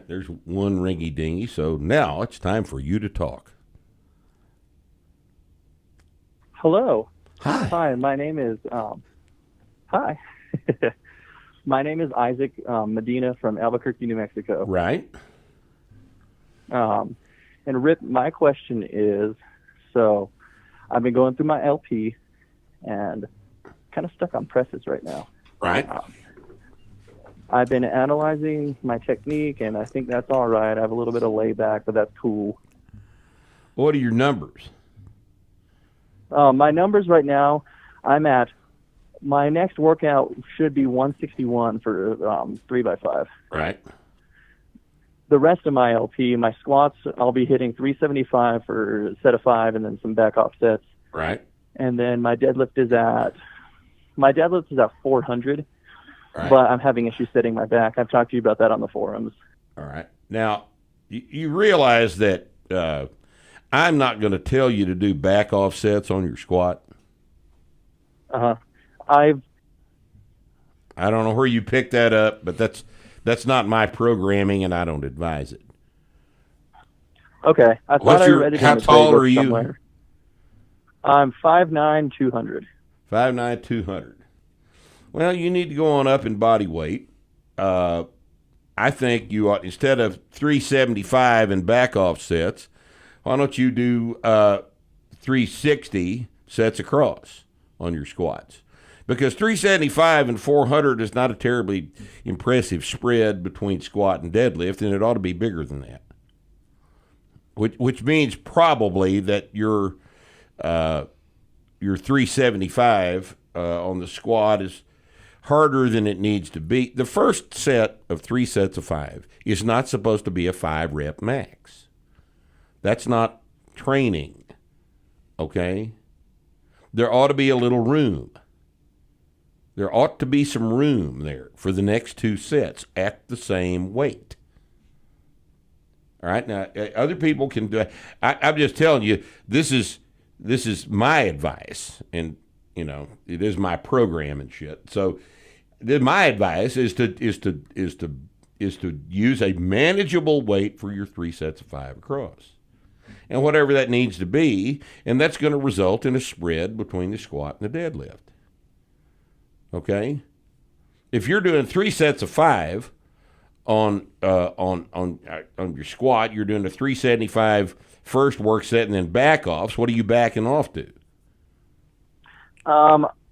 there's one ringy dingy. So now it's time for you to talk. Hello. Hi. Hi, my name is hi. My name is Isaac Medina from Albuquerque, New Mexico. Right. And Rip, my question is, so I've been going through my LP and kind of stuck on presses right now. Right. I've been analyzing my technique, and I think that's all right. I have a little bit of layback, but that's cool. What are your numbers? My numbers right now, I'm at, my next workout should be 161 for 3x5. Right. The rest of my LP, my squats, I'll be hitting 375 for a set of 5 and then some back offsets. Right. And then my deadlift is at 400, Right. but I'm having issues setting my back. I've talked to you about that on the forums. All right. Now, you realize that I'm not going to tell you to do back offsets on your squat. Uh-huh. I don't know where you picked that up, but that's not my programming, and I don't advise it. Okay. I thought I read it how in the tall playbook are you? somewhere. I'm 5'9", 200. 5'9", 200. Well, you need to go on up in body weight. I think you ought, instead of 375 in back offsets, why don't you do 360 sets across on your squats? Because 375 and 400 is not a terribly impressive spread between squat and deadlift, and it ought to be bigger than that. Which means probably that your 375 on the squat is harder than it needs to be. The first set of 3 sets of 5 is not supposed to be a 5-rep max. That's not training, okay? There ought to be a little room. There ought to be some room there for the next 2 sets at the same weight. All right, now other people can do it. I'm just telling you, this is my advice, and it is my program and shit. So, my advice is to use a manageable weight for your 3 sets of 5 across, and whatever that needs to be, and that's going to result in a spread between the squat and the deadlift. Okay, if you're doing 3 sets of 5 on your squat, you're doing a 375 first work set and then back offs. What are you backing off to?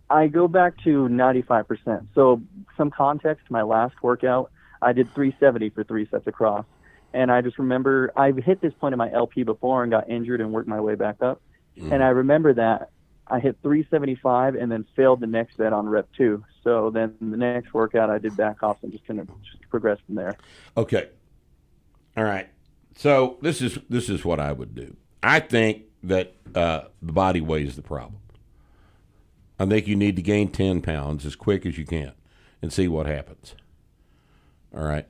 I go back to 95%. So some context, my last workout, I did 370 for 3 sets across. And I just remember I've hit this point in my LP before and got injured and worked my way back up. And I remember that I hit 375 and then failed the next set on rep 2. So then the next workout I did back off and just kind of progressed from there. Okay. All right. So this is what I would do. I think that the body weight is the problem. I think you need to gain 10 pounds as quick as you can and see what happens. All right.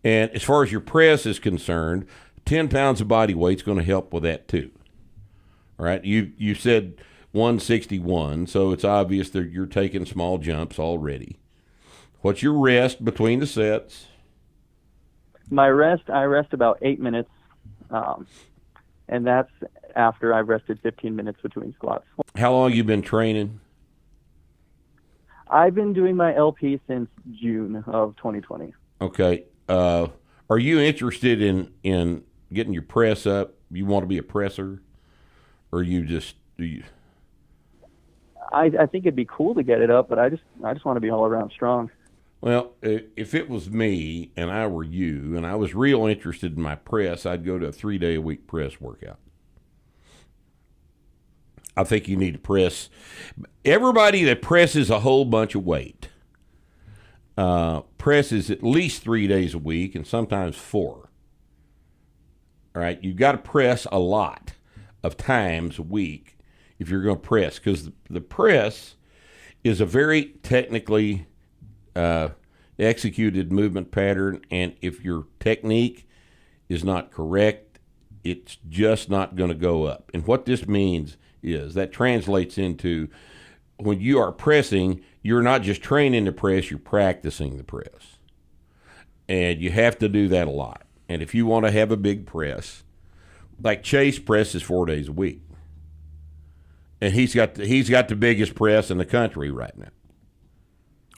And as far as your press is concerned, 10 pounds of body weight is going to help with that too. All right. You said 161, so it's obvious that you're taking small jumps already. What's your rest between the sets? I rest about 8 minutes, and that's after I've rested 15 minutes between squats. How long have you been training? I've been doing my LP since June of 2020. Okay. Are you interested in getting your press up? You want to be a presser, or you just do you? I think it'd be cool to get it up, but I just want to be all around strong. Well, if it was me and I were you and I was real interested in my press, I'd go to a 3-day-a-week press workout. I think you need to press. Everybody that presses a whole bunch of weight presses at least 3 days a week and sometimes 4. All right, you've got to press a lot of times a week if you're going to press, because the press is a very technically executed movement pattern, and if your technique is not correct, it's just not going to go up. And what this means is that translates into when you are pressing, you're not just training to press, you're practicing the press. And you have to do that a lot. And if you want to have a big press, like Chase presses 4 days a week. And he's got the biggest press in the country right now.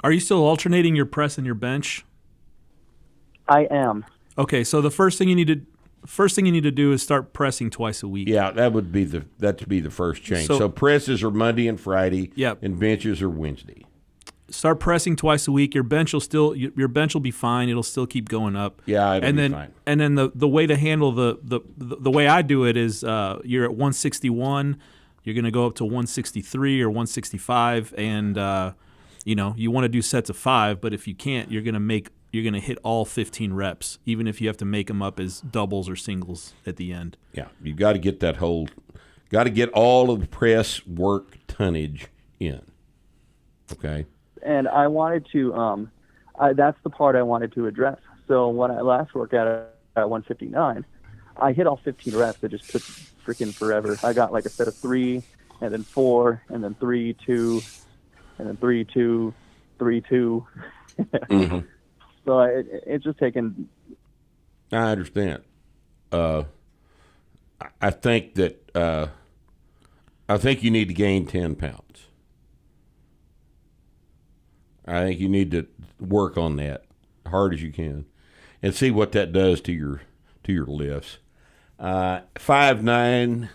Are you still alternating your press and your bench? I am. Okay, so the first thing you need to do is start pressing twice a week. Yeah, that'd be the first change. So- So presses are Monday and Friday, Yep. and benches are Wednesday. Start pressing twice a week. Your bench will be fine. It'll still keep going up. Yeah, it'll and be then, fine. And then the way to handle the way I do it is you're at 161. You're going to go up to 163 or 165, and you want to do sets of 5. But if you can't, you're going to hit all 15 reps, even if you have to make them up as doubles or singles at the end. Yeah, you got to get all of the press work tonnage in. Okay. And I wanted to, that's the part I wanted to address. So when I last worked out at 159, I hit all 15 reps. It just took freaking forever. I got like a set of 3, and then 4, and then 3, 2, and then 3, 2, 3, 2. Mm-hmm. So it's just taken. I understand. I think that I think you need to gain 10 pounds. I think you need to work on that hard as you can, and see what that does to your lifts. 5'9".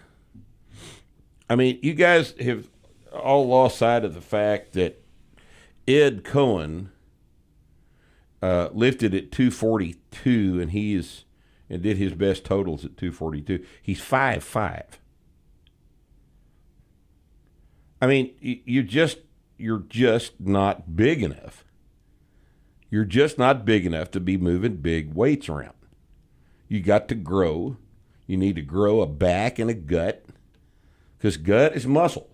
I mean, you guys have all lost sight of the fact that Ed Cohen lifted at 242, and did his best totals at 242. He's 5'5". I mean, you're just not big enough. You're just not big enough to be moving big weights around. You got to grow. You need to grow a back and a gut, because gut is muscle.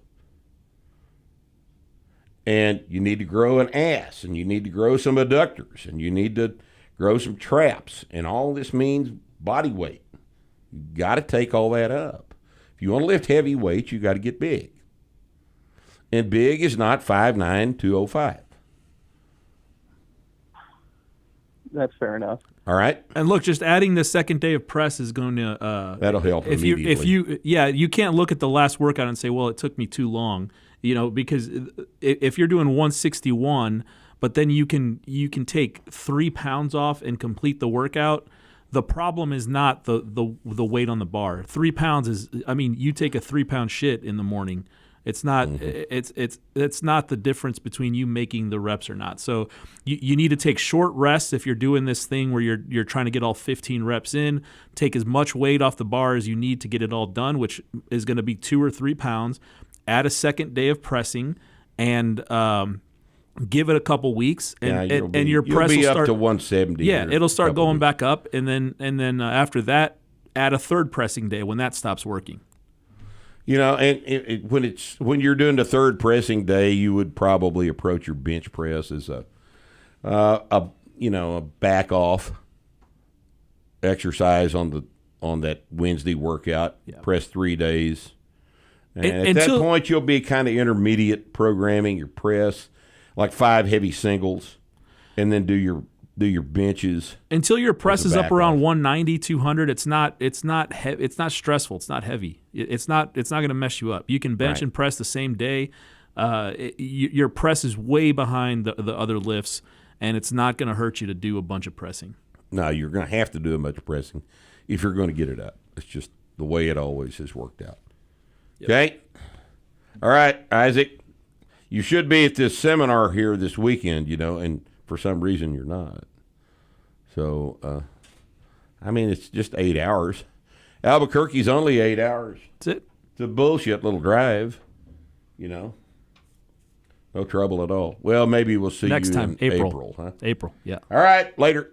And you need to grow an ass, and you need to grow some adductors, and you need to grow some traps, and all this means body weight. You got to take all that up. If you want to lift heavy weights, you got to get big. And big is not 5'9", 205. That's fair enough. All right? And look, just adding the second day of press is going to That'll help immediately. you can't look at the last workout and say, well, it took me too long, because if you're doing 161, but then you can take 3 pounds off and complete the workout. The problem is not the weight on the bar. 3 pounds is, you take a 3-pound shit in the morning. It's not it's not the difference between you making the reps or not. So you need to take short rests if you're doing this thing where you're trying to get all 15 reps in. Take as much weight off the bar as you need to get it all done, which is going to be 2 or 3 pounds. Add a second day of pressing, and give it a couple weeks, and your press will will up start to 170. Yeah, in it'll start couple going weeks. back up, and then after that, add a third pressing day when that stops working. And when you're doing the third pressing day, you would probably approach your bench press as a back off exercise on that Wednesday workout. Yeah. Press 3 days, and at until- that point you'll be kind of intermediate programming your press, like 5 heavy singles, and then do your benches. Until your press is up back around off. 190, 200, it's not stressful. It's not heavy. It's not going to mess you up. You can bench Right. and press the same day. Your press is way behind the other lifts, and it's not going to hurt you to do a bunch of pressing. No, you're going to have to do a much pressing if you're going to get it up. It's just the way it always has worked out. Yep. Okay? All right, Isaac. You should be at this seminar here this weekend, and for some reason you're not. So, it's just 8 hours. Albuquerque's only 8 hours. That's it. It's a bullshit little drive, No trouble at all. Well, maybe we'll see Next you time, in April. April, huh? April, yeah. All right, later.